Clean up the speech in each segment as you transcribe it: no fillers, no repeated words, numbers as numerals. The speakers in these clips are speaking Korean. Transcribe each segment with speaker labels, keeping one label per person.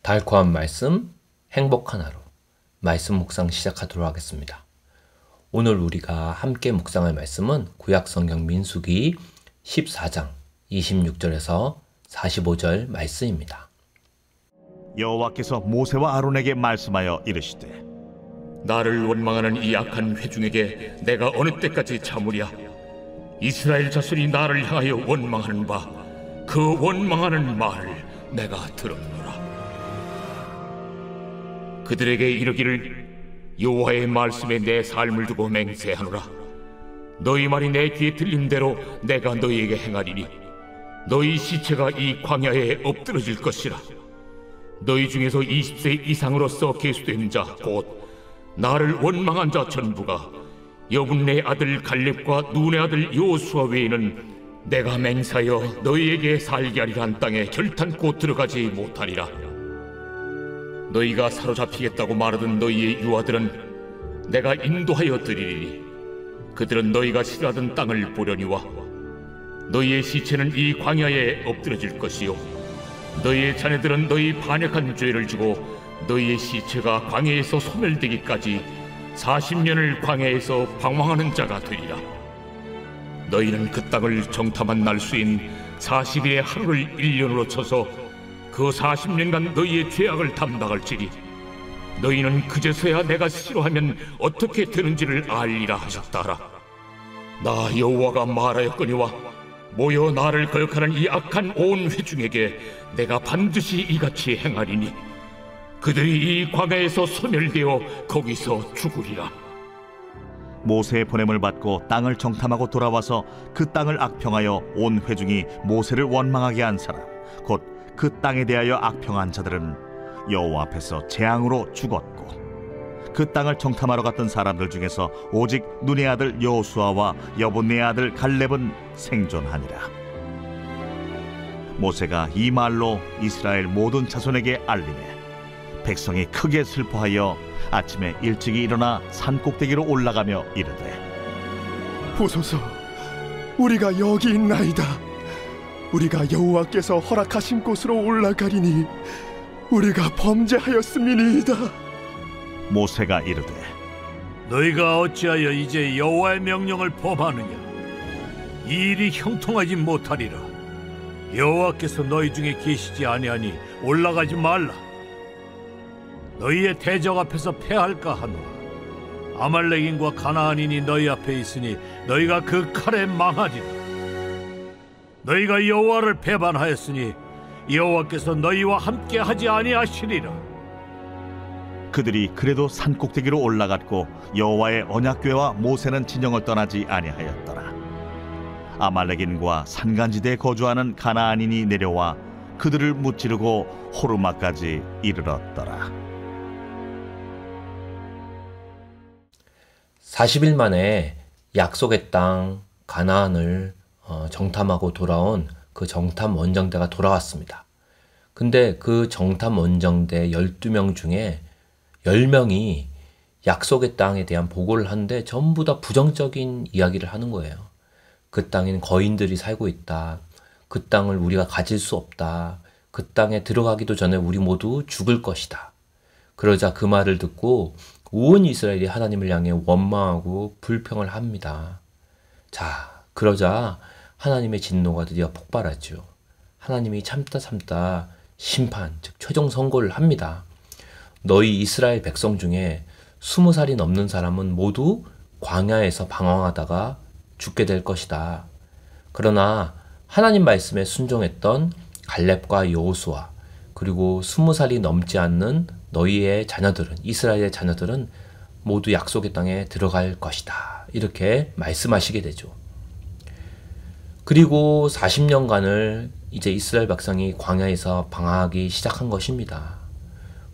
Speaker 1: 달콤한 말씀, 행복한 하루, 말씀 묵상 시작하도록 하겠습니다. 오늘 우리가 함께 묵상할 말씀은 구약성경 민수기 14장 26절에서 45절 말씀입니다.
Speaker 2: 여호와께서 모세와 아론에게 말씀하여 이르시되
Speaker 3: 나를 원망하는 이 악한 회중에게 내가 어느 때까지 참으랴. 이스라엘 자손이 나를 향하여 원망하는 바 그 원망하는 말을 내가 들었노라. 그들에게 이르기를 여호와의 말씀에 내 삶을 두고 맹세하노라. 너희 말이 내 귀에 들린 대로 내가 너희에게 행하리니 너희 시체가 이 광야에 엎드러질 것이라. 너희 중에서 20세 이상으로서 계수된 자 곧 나를 원망한 자 전부가 여분네 아들 갈렙과 눈의 아들 여호수아 외에는 내가 맹세하여 너희에게 살게 하리라 한 땅에 결탄코 들어가지 못하리라. 너희가 사로잡히겠다고 말하던 너희의 유아들은 내가 인도하여 드리리니 그들은 너희가 싫어하던 땅을 보려니와 너희의 시체는 이 광야에 엎드러질 것이요 너희의 자녀들은 너희 반역한 죄를 지고 너희의 시체가 광야에서 소멸되기까지 40년을 광야에서 방황하는 자가 되리라. 너희는 그 땅을 정탐한 날수인 40일의 하루를 1년으로 쳐서 그 40년간 너희의 죄악을 담당할지니 너희는 그제서야 내가 싫어하면 어떻게 되는지를 알리라 하셨다라. 나 여호와가 말하였거니와 모여 나를 거역하는 이 악한 온 회중에게 내가 반드시 이같이 행하리니 그들이 이 광야에서 소멸되어 거기서 죽으리라.
Speaker 2: 모세의 보냄을 받고 땅을 정탐하고 돌아와서 그 땅을 악평하여 온 회중이 모세를 원망하게 한 사람 곧 그 땅에 대하여 악평한 자들은 여호와 앞에서 재앙으로 죽었고 그 땅을 정탐하러 갔던 사람들 중에서 오직 눈의 아들 여호수아와 여분네 아들 갈렙은 생존하니라. 모세가 이 말로 이스라엘 모든 자손에게 알리매 백성이 크게 슬퍼하여 아침에 일찍이 일어나 산꼭대기로 올라가며 이르되
Speaker 4: 보소서, 우리가 여기 있나이다. 우리가 여호와께서 허락하신 곳으로 올라가리니 우리가 범죄하였음이니이다.
Speaker 2: 모세가 이르되
Speaker 5: 너희가 어찌하여 이제 여호와의 명령을 범하느냐? 이 일이 형통하지 못하리라. 여호와께서 너희 중에 계시지 아니하니 올라가지 말라. 너희의 대적 앞에서 패할까 하노라. 아말렉인과 가나안인이 너희 앞에 있으니 너희가 그 칼에 망하리라. 너희가 여호와를 배반하였으니 여호와께서 너희와 함께 하지 아니하시리라.
Speaker 2: 그들이 그래도 산꼭대기로 올라갔고 여호와의 언약궤와 모세는 진영을 떠나지 아니하였더라. 아말렉인과 산간지대에 거주하는 가나안인이 내려와 그들을 무찌르고 호르마까지 이르렀더라.
Speaker 1: 40일 만에 약속의 땅 가나안을 정탐하고 돌아온 그 정탐 원정대가 돌아왔습니다. 근데 그 정탐 원정대 12명 중에 10명이 약속의 땅에 대한 보고를 하는데 전부 다 부정적인 이야기를 하는 거예요. 그 땅에는 거인들이 살고 있다. 그 땅을 우리가 가질 수 없다. 그 땅에 들어가기도 전에 우리 모두 죽을 것이다. 그러자 그 말을 듣고 온 이스라엘이 하나님을 향해 원망하고 불평을 합니다. 자, 그러자 하나님의 진노가 드디어 폭발하죠. 하나님이 참다 심판, 즉 최종 선고를 합니다. 너희 이스라엘 백성 중에 20살이 넘는 사람은 모두 광야에서 방황하다가 죽게 될 것이다. 그러나 하나님 말씀에 순종했던 갈렙과 여호수아 그리고 20살이 넘지 않는 너희의 자녀들은, 이스라엘의 자녀들은 모두 약속의 땅에 들어갈 것이다. 이렇게 말씀하시게 되죠. 그리고 40년간을 이제 이스라엘 백성이 광야에서 방황하기 시작한 것입니다.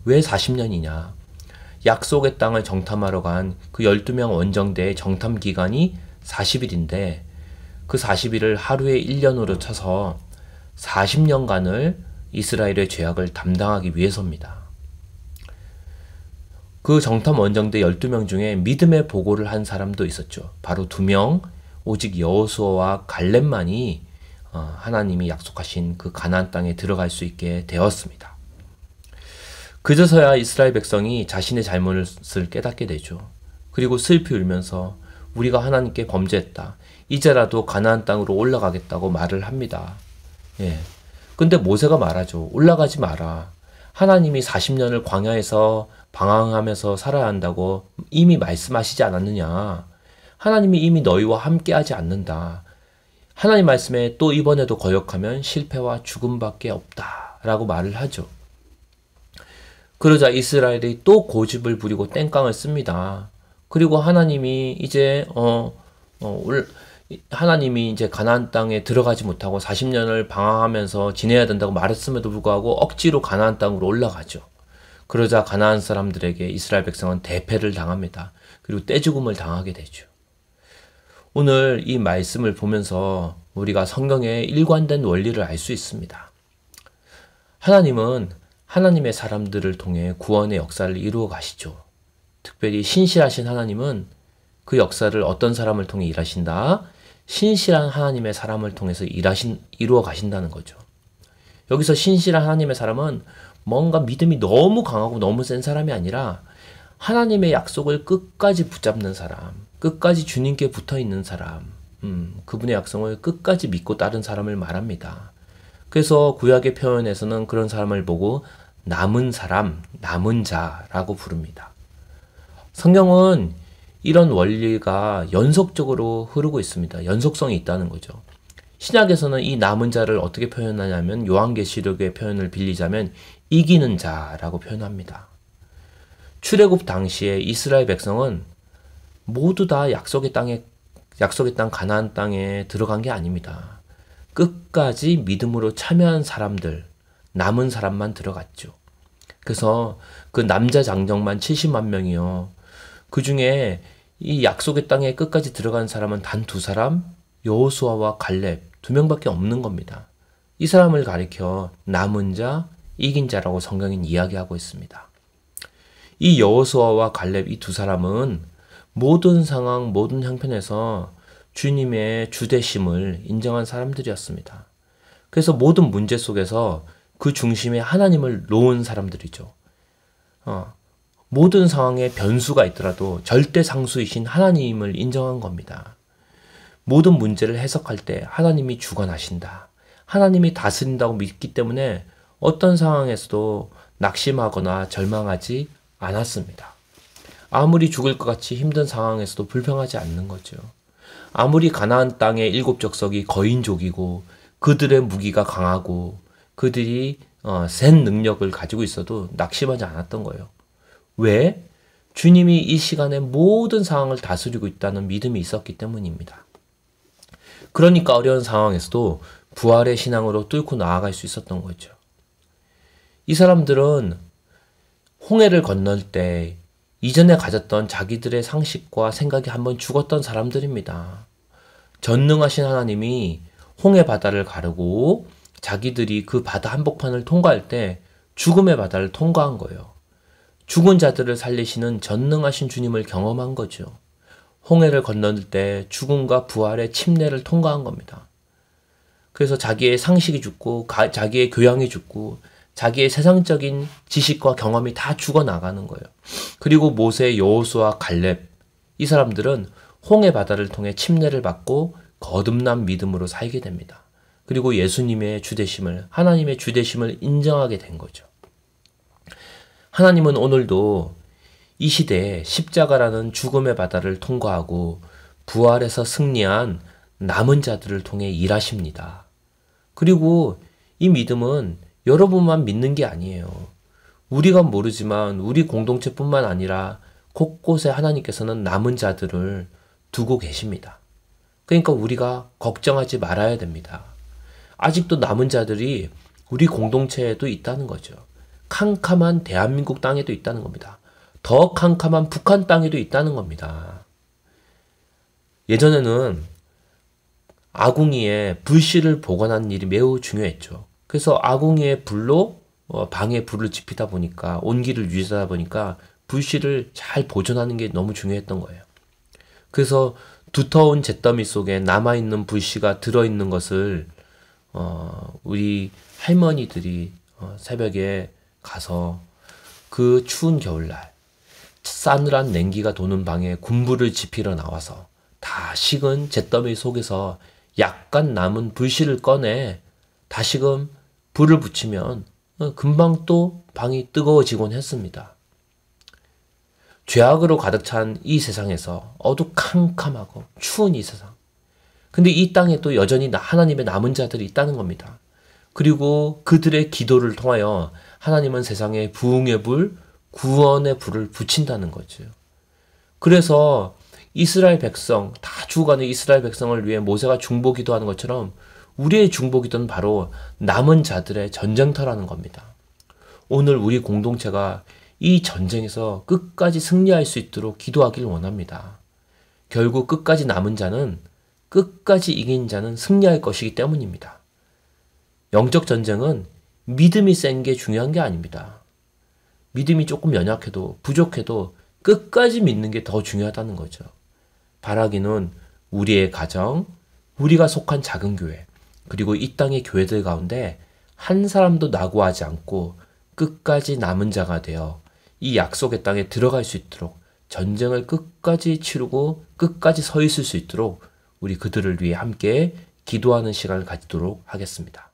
Speaker 1: 왜 40년이냐? 약속의 땅을 정탐하러 간 그 12명 원정대의 정탐 기간이 40일인데 그 40일을 하루에 1년으로 쳐서 40년간을 이스라엘의 죄악을 담당하기 위해서입니다. 그 정탐 원정대 12명 중에 믿음의 보고를 한 사람도 있었죠. 바로 2명, 오직 여호수아와 갈렙만이 하나님이 약속하신 그 가나안 땅에 들어갈 수 있게 되었습니다. 그제서야 이스라엘 백성이 자신의 잘못을 깨닫게 되죠. 그리고 슬피 울면서 우리가 하나님께 범죄했다. 이제라도 가나안 땅으로 올라가겠다고 말을 합니다. 예. 근데 모세가 말하죠. 올라가지 마라. 하나님이 40년을 광야에서 방황하면서 살아야 한다고 이미 말씀하시지 않았느냐. 하나님이 이미 너희와 함께하지 않는다. 하나님 말씀에 또 이번에도 거역하면 실패와 죽음밖에 없다. 라고 말을 하죠. 그러자 이스라엘이 또 고집을 부리고 땡깡을 씁니다. 그리고 하나님이 이제 하나님이 이제 가나안 땅에 들어가지 못하고 40년을 방황하면서 지내야 된다고 말했음에도 불구하고 억지로 가나안 땅으로 올라가죠. 그러자 가나안 사람들에게 이스라엘 백성은 대패를 당합니다. 그리고 떼죽음을 당하게 되죠. 오늘 이 말씀을 보면서 우리가 성경의 일관된 원리를 알 수 있습니다. 하나님은 하나님의 사람들을 통해 구원의 역사를 이루어 가시죠. 특별히 신실하신 하나님은 그 역사를 어떤 사람을 통해 일하신다? 신실한 하나님의 사람을 통해서 이루어 가신다는 거죠. 여기서 신실한 하나님의 사람은 뭔가 믿음이 너무 강하고 너무 센 사람이 아니라 하나님의 약속을 끝까지 붙잡는 사람, 끝까지 주님께 붙어 있는 사람, 그분의 약속을 끝까지 믿고 따른 사람을 말합니다. 그래서 구약의 표현에서는 그런 사람을 보고 남은 사람, 남은 자라고 부릅니다. 성경은 이런 원리가 연속적으로 흐르고 있습니다. 연속성이 있다는 거죠. 신약에서는 이 남은 자를 어떻게 표현하냐면 요한계시록의 표현을 빌리자면 이기는 자라고 표현합니다. 출애굽 당시에 이스라엘 백성은 모두 다 약속의 땅 가나안 땅에 들어간 게 아닙니다. 끝까지 믿음으로 참여한 사람들, 남은 사람만 들어갔죠. 그래서 그 남자 장정만 70만 명이요. 그 중에 이 약속의 땅에 끝까지 들어간 사람은 단 2사람, 여호수아와 갈렙 2명밖에 없는 겁니다. 이 사람을 가리켜 남은 자, 이긴 자라고 성경은 이야기하고 있습니다. 이 여호수아와 갈렙 이 2사람은 모든 상황, 모든 형편에서 주님의 주되심을 인정한 사람들이었습니다. 그래서 모든 문제 속에서 그 중심에 하나님을 놓은 사람들이죠. 모든 상황에 변수가 있더라도 절대 상수이신 하나님을 인정한 겁니다. 모든 문제를 해석할 때 하나님이 주관하신다. 하나님이 다스린다고 믿기 때문에 어떤 상황에서도 낙심하거나 절망하지 않았습니다. 아무리 죽을 것 같이 힘든 상황에서도 불평하지 않는 거죠. 아무리 가나안 땅의 7 족속이 거인족이고 그들의 무기가 강하고 그들이 센 능력을 가지고 있어도 낙심하지 않았던 거예요. 왜? 주님이 이 시간에 모든 상황을 다스리고 있다는 믿음이 있었기 때문입니다. 그러니까 어려운 상황에서도 부활의 신앙으로 뚫고 나아갈 수 있었던 거죠. 이 사람들은 홍해를 건널 때 이전에 가졌던 자기들의 상식과 생각이 한번 죽었던 사람들입니다. 전능하신 하나님이 홍해 바다를 가르고 자기들이 그 바다 한복판을 통과할 때 죽음의 바다를 통과한 거예요. 죽은 자들을 살리시는 전능하신 주님을 경험한 거죠. 홍해를 건널 때 죽음과 부활의 침례를 통과한 겁니다. 그래서 자기의 상식이 죽고 자기의 교양이 죽고 자기의 세상적인 지식과 경험이 다 죽어나가는 거예요. 그리고 모세, 여호수아, 갈렙 이 사람들은 홍해 바다를 통해 침례를 받고 거듭난 믿음으로 살게 됩니다. 그리고 예수님의 주되심을, 하나님의 주되심을 인정하게 된 거죠. 하나님은 오늘도 이 시대에 십자가라는 죽음의 바다를 통과하고 부활에서 승리한 남은 자들을 통해 일하십니다. 그리고 이 믿음은 여러분만 믿는 게 아니에요. 우리가 모르지만 우리 공동체뿐만 아니라 곳곳에 하나님께서는 남은 자들을 두고 계십니다. 그러니까 우리가 걱정하지 말아야 됩니다. 아직도 남은 자들이 우리 공동체에도 있다는 거죠. 캄캄한 대한민국 땅에도 있다는 겁니다. 더 캄캄한 북한 땅에도 있다는 겁니다. 예전에는 아궁이에 불씨를 보관하는 일이 매우 중요했죠. 그래서 아궁이의 불로 방에 불을 지피다 보니까 온기를 유지하다 보니까 불씨를 잘 보존하는 게 너무 중요했던 거예요. 그래서 두터운 잿더미 속에 남아있는 불씨가 들어있는 것을 우리 할머니들이 새벽에 가서 그 추운 겨울날 싸늘한 냉기가 도는 방에 군불을 지피러 나와서 다 식은 잿더미 속에서 약간 남은 불씨를 꺼내 다시금 불을 붙이면 금방 또 방이 뜨거워지곤 했습니다. 죄악으로 가득 찬 이 세상에서 어두캄캄하고 추운 이 세상. 근데 이 땅에 또 여전히 하나님의 남은 자들이 있다는 겁니다. 그리고 그들의 기도를 통하여 하나님은 세상에 부흥의 불, 구원의 불을 붙인다는 거죠. 그래서 이스라엘 백성, 다 죽어가는 이스라엘 백성을 위해 모세가 중보 기도하는 것처럼 우리의 중보 기도는 바로 남은 자들의 전쟁터라는 겁니다. 오늘 우리 공동체가 이 전쟁에서 끝까지 승리할 수 있도록 기도하길 원합니다. 결국 끝까지 남은 자는, 끝까지 이긴 자는 승리할 것이기 때문입니다. 영적 전쟁은 믿음이 센 게 중요한 게 아닙니다. 믿음이 조금 연약해도 부족해도 끝까지 믿는 게 더 중요하다는 거죠. 바라기는 우리의 가정, 우리가 속한 작은 교회, 그리고 이 땅의 교회들 가운데 한 사람도 낙오하지 않고 끝까지 남은 자가 되어 이 약속의 땅에 들어갈 수 있도록 전쟁을 끝까지 치르고 끝까지 서 있을 수 있도록 우리 그들을 위해 함께 기도하는 시간을 가지도록 하겠습니다.